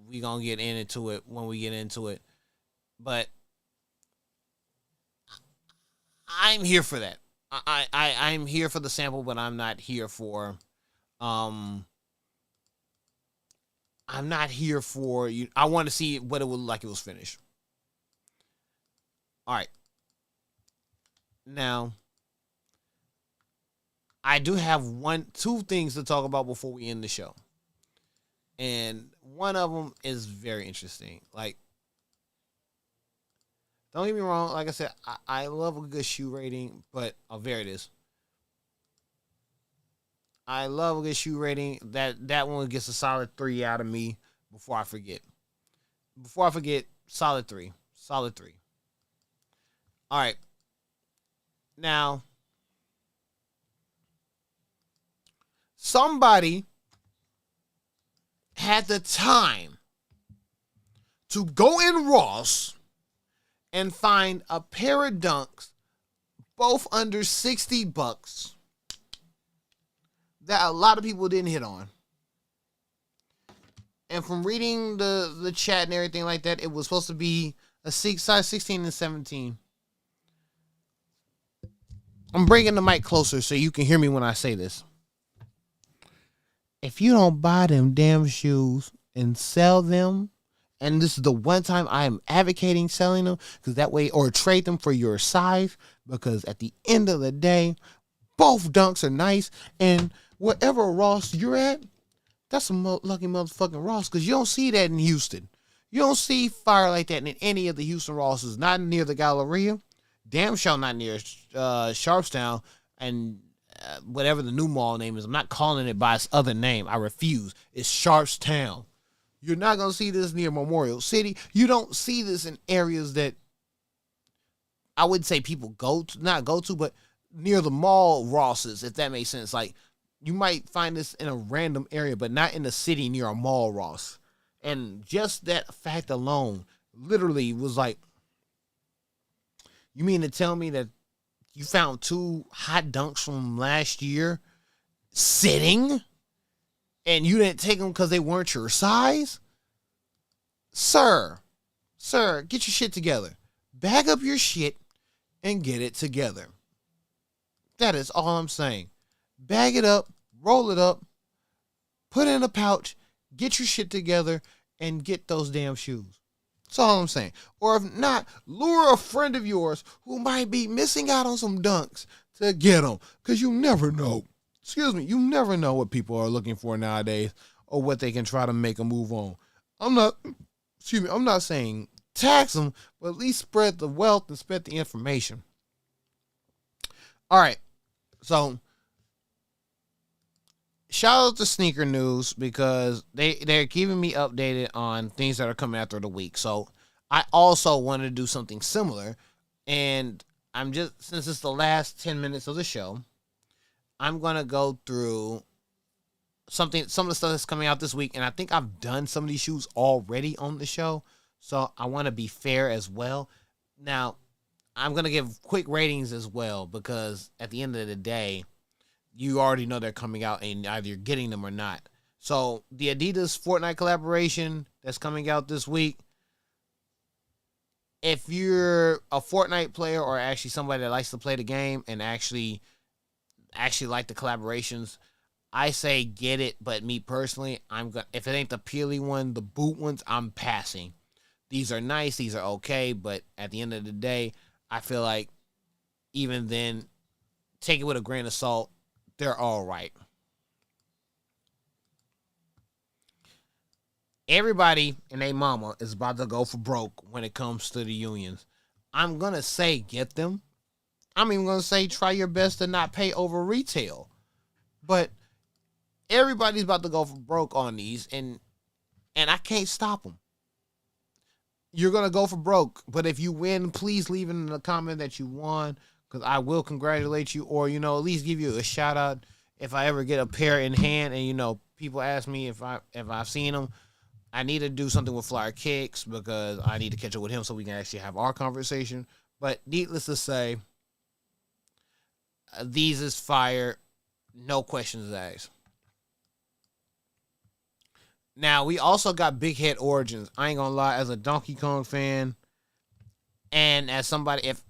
we going to get into it when we get into it. But I'm here for that. I'm here for the sample, but I'm not here for I'm not here for you. I want to see what it would look like it was finished. All right. Now, I do have two things to talk about before we end the show. And one of them is very interesting. Like, don't get me wrong. Like I said, I love a good shoe rating, but there it is. I love a good shoe rating. That one gets a solid 3 out of me before I forget. Solid 3. Solid 3. All right. Now, somebody had the time to go in Ross and find a pair of dunks, both under $60, that a lot of people didn't hit on. And from reading the chat and everything like that, it was supposed to be a size 16 and 17. I'm bringing the mic closer so you can hear me when I say this. If you don't buy them damn shoes and sell them, and this is the one time I am advocating selling them, because that way, or trade them for your size, because at the end of the day, both dunks are nice, and wherever Ross you're at, that's a lucky motherfucking Ross, because you don't see that in Houston. You don't see fire like that in any of the Houston Rosses, not near the Galleria, damn sure not near Sharpstown, and whatever the new mall name is. I'm not calling it by its other name. I refuse. It's Sharpstown. You're not going to see this near Memorial City. You don't see this in areas that I would say people not go to, but near the mall Rosses, if that makes sense. Like, you might find this in a random area, but not in the city near a mall Ross. And just that fact alone literally was like, you mean to tell me that you found 2 hot dunks from last year sitting and you didn't take them because they weren't your size? Sir, get your shit together. Bag up your shit and get it together. That is all I'm saying. Bag it up, roll it up, put it in a pouch, get your shit together, and get those damn shoes. That's all I'm saying. Or if not, lure a friend of yours who might be missing out on some dunks to get them. Because you never know. You never know what people are looking for nowadays or what they can try to make a move on. I'm not saying tax them, but at least spread the wealth and spread the information. All right. So, shout out to Sneaker News because they're keeping me updated on things that are coming after the week. So I also wanted to do something similar. And since it's the last 10 minutes of the show, I'm going to go through some of the stuff that's coming out this week. And I think I've done some of these shoes already on the show. So I want to be fair as well. Now, I'm going to give quick ratings as well because at the end of the day, you already know they're coming out and either you're getting them or not. So the Adidas Fortnite collaboration that's coming out this week, if you're a Fortnite player or actually somebody that likes to play the game and actually like the collaborations, I say get it. But me personally, if it ain't the peely one, the boot ones, I'm passing. These are nice, these are okay, but at the end of the day, I feel like even then, take it with a grain of salt. They're all right. Everybody and their mama is about to go for broke when it comes to the unions. I'm going to say get them. I'm even going to say try your best to not pay over retail. But everybody's about to go for broke on these, and I can't stop them. You're going to go for broke, but if you win, please leave in the comment that you won, because I will congratulate you, or, at least give you a shout out if I ever get a pair in hand and, people ask me if I've seen them. I need to do something with Flyer Kicks because I need to catch up with him so we can actually have our conversation. But needless to say, These is fire. No questions asked. Now, we also got Big Head Origins. I ain't gonna lie, as a Donkey Kong fan, and as somebody, if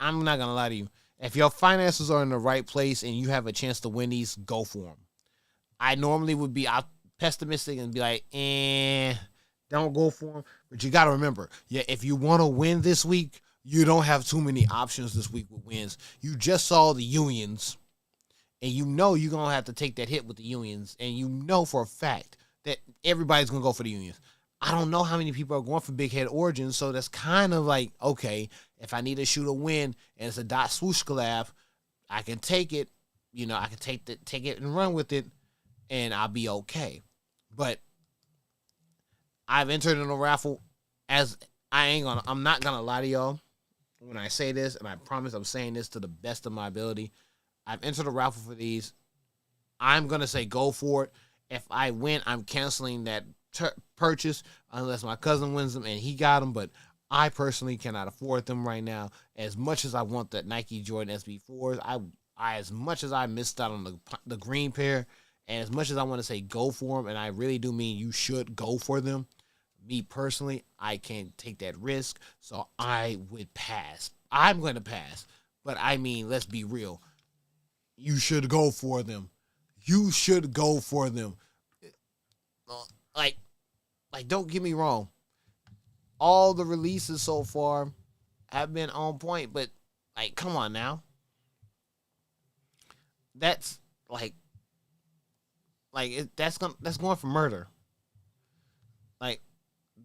I'm not gonna lie to you, if your finances are in the right place and you have a chance to win these, go for them. I normally would be pessimistic and be like, don't go for them. But you got to remember, yeah, if you want to win this week, you don't have too many options this week with wins. You just saw the Unions, and you know you're going to have to take that hit with the Unions, and you know for a fact that everybody's going to go for the Unions. I don't know how many people are going for Big Head Origins, so that's kind of like, okay, if I need to shoot a win and it's a dot swoosh collab, I can take it. You know, I can take it and run with it, and I'll be okay. But I've entered in a raffle as I'm not gonna lie to y'all when I say this, and I promise I'm saying this to the best of my ability. I've entered a raffle for these. I'm gonna say go for it. If I win, I'm canceling that purchase unless my cousin wins them and he got them. But I personally cannot afford them right now. As much as I want that Nike Jordan SB4s, I as much as I missed out on the green pair, and as much as I want to say go for them, and I really do mean you should go for them, me personally, I can't take that risk, so I would pass. I'm going to pass. But I mean, let's be real. You should go for them. You should go for them. Like, don't get me wrong. All the releases so far have been on point, but like, come on now. That's that's going for murder. Like,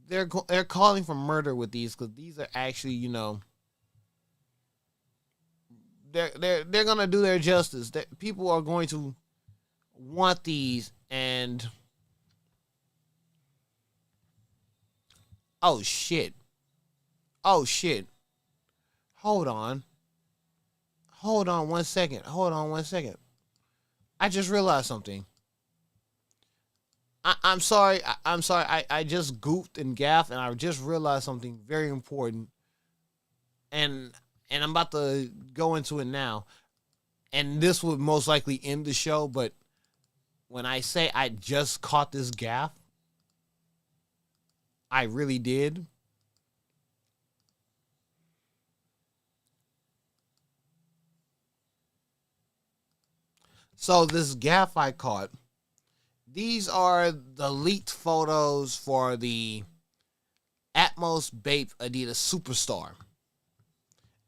they're calling for murder with these, because these are actually, you know, they're gonna do their justice. People are going to want these, and oh shit, hold on 1 second. I just realized something. I'm sorry. I just goofed and gaffed, and I just realized something very important. And I'm about to go into it now. And this would most likely end the show, but when I say I just caught this gaff, I really did. So this gaff I caught, these are the leaked photos for the Atmos Bape Adidas Superstar.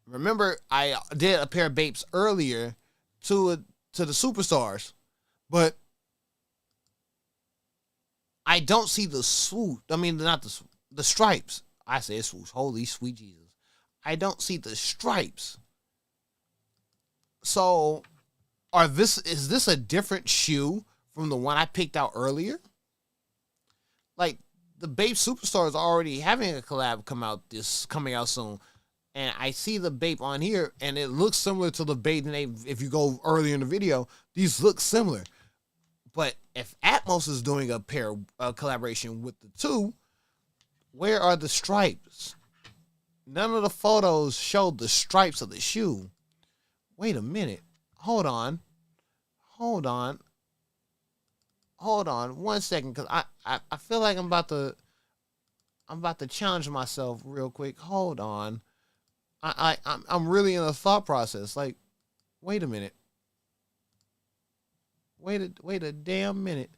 Remember, I did a pair of Bapes earlier to the Superstars, but I don't see the swoop. I mean, not the stripes. I say swoosh. Holy sweet Jesus. I don't see the stripes. So, is this a different shoe from the one I picked out earlier? Like, the Bape Superstar is already having a collab coming out soon. And I see the Bape on here, and it looks similar to the Bape. If you go earlier in the video, these look similar. But if Atmos is doing a collaboration with the two, where are the stripes? None of the photos showed the stripes of the shoe. Wait a minute. Hold on 1 second, because I feel like I'm about to challenge myself real quick. Hold on. I'm really in a thought process. Like, wait a minute. Wait a damn minute.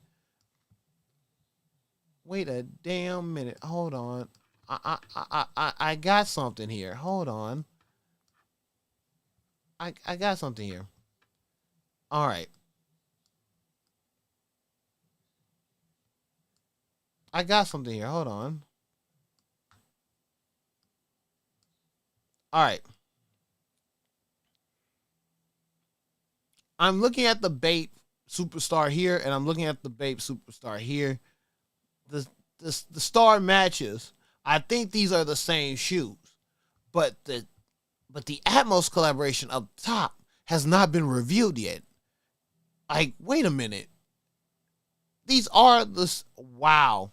Hold on. I got something here. Hold on. I got something here. All right. I got something here. Hold on. All right. I'm looking at the Bape Superstar here, and I'm looking at the Bape Superstar here. The star matches. I think these are the same shoes, but the Atmos collaboration up top has not been revealed yet. Like, wait a minute. These are wow.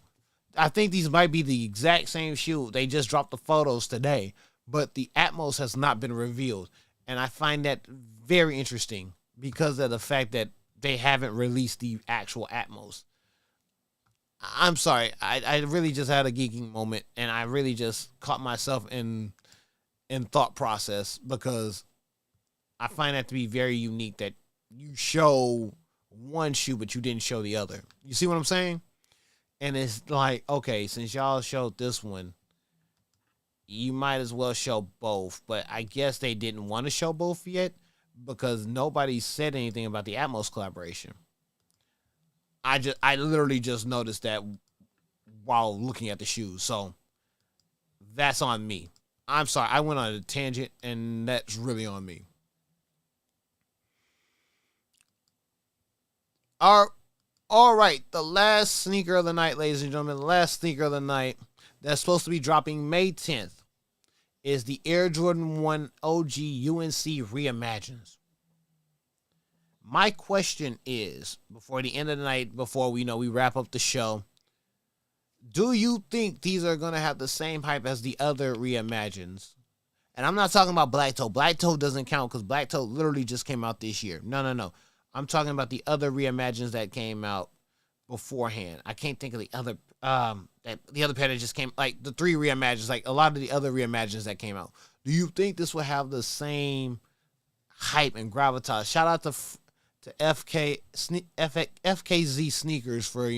I think these might be the exact same shoe. They just dropped the photos today, but the Atmos has not been revealed. And I find that very interesting because of the fact that they haven't released the actual Atmos. I'm sorry. I really just had a geeking moment, and I really just caught myself in thought process because I find that to be very unique that you show one shoe but you didn't show the other. You see what I'm saying? And it's like, okay, since y'all showed this one, you might as well show both. But I guess they didn't want to show both yet because nobody said anything about the Atmos collaboration. I literally just noticed that while looking at the shoes. So that's on me. I'm sorry, I went on a tangent and that's really on me. All right, the last sneaker of the night, ladies and gentlemen, the last sneaker of the night that's supposed to be dropping May 10th is the Air Jordan 1 OG UNC Reimagines. My question is, before the end of the night, before we wrap up the show, do you think these are going to have the same hype as the other Reimagines? And I'm not talking about Black Toe. Black Toe doesn't count because Black Toe literally just came out this year. No. I'm talking about the other Reimagines that came out beforehand. I can't think of the other the other pair that just came, like the three Reimagines, like a lot of the other Reimagines that came out. Do you think this will have the same hype and gravitas? Shout out to FKZ sneakers for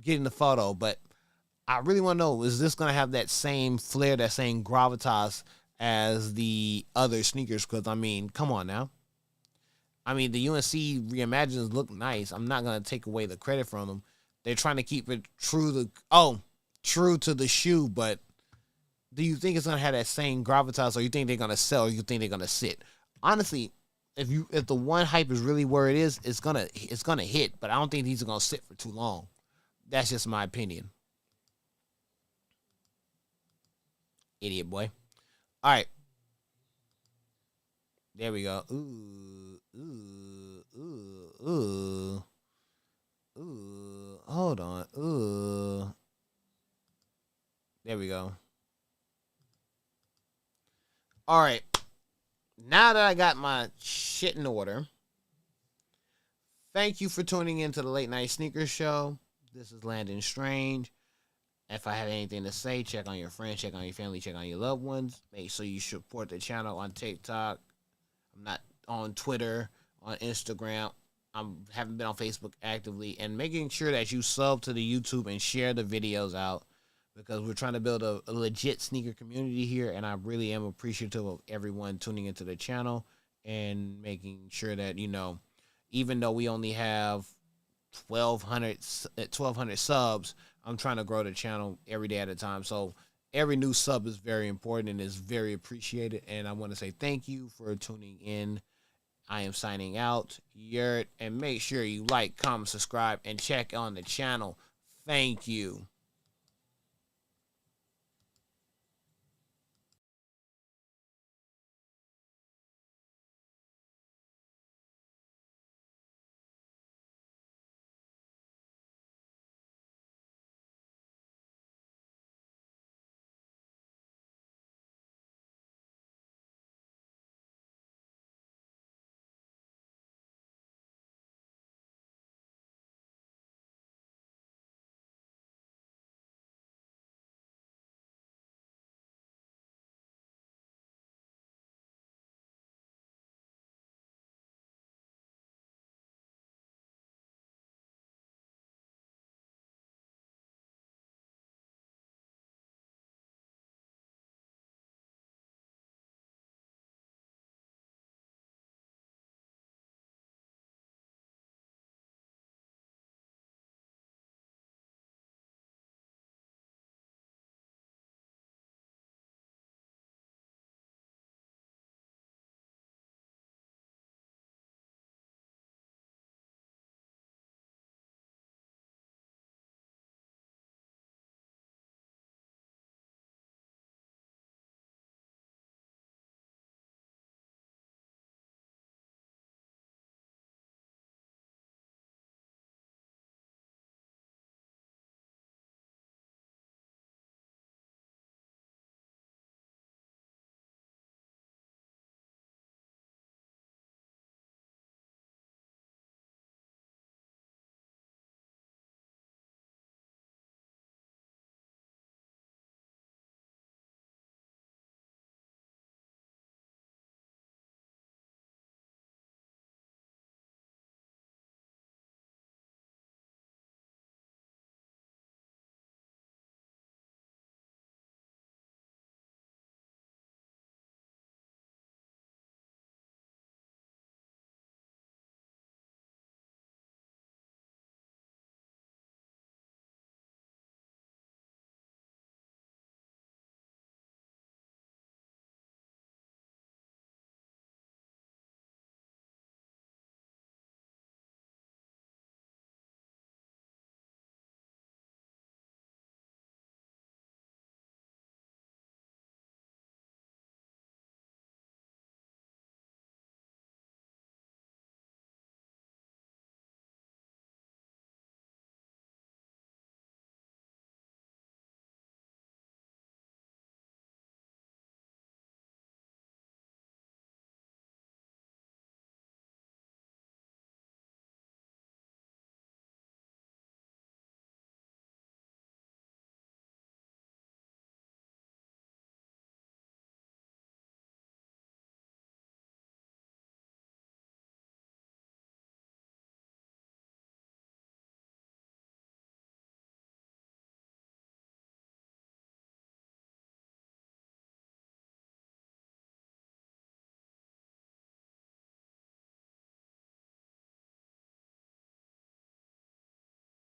getting the photo, but I really want to know, is this going to have that same flair, that same gravitas as the other sneakers? Because I mean, come on now. I mean, the UNC Reimagines look nice. I'm not going to take away the credit from them. They're trying to keep it true to the shoe, but do you think it's going to have that same gravitas, or you think they're going to sell, or you think they're going to sit? Honestly, if the one hype is really where it is, it's gonna hit, but I don't think these are gonna sit for too long. That's just my opinion. Idiot boy. All right. There we go. Ooh. Hold on. Ooh. There we go. All right. Now that I got my shit in order, thank you for tuning into the Late Night Sneaker Show. This is Landon Strange. If I have anything to say, check on your friends, check on your family, check on your loved ones. Make sure you support the channel on TikTok. I'm not on Twitter, on Instagram. I haven't been on Facebook actively. And making sure that you sub to the YouTube and share the videos out, because we're trying to build a legit sneaker community here, and I really am appreciative of everyone tuning into the channel and making sure that, even though we only have 1,200 subs, I'm trying to grow the channel every day at a time. So every new sub is very important and is very appreciated, and I want to say thank you for tuning in. I am signing out. And make sure you like, comment, subscribe, and check on the channel. Thank you.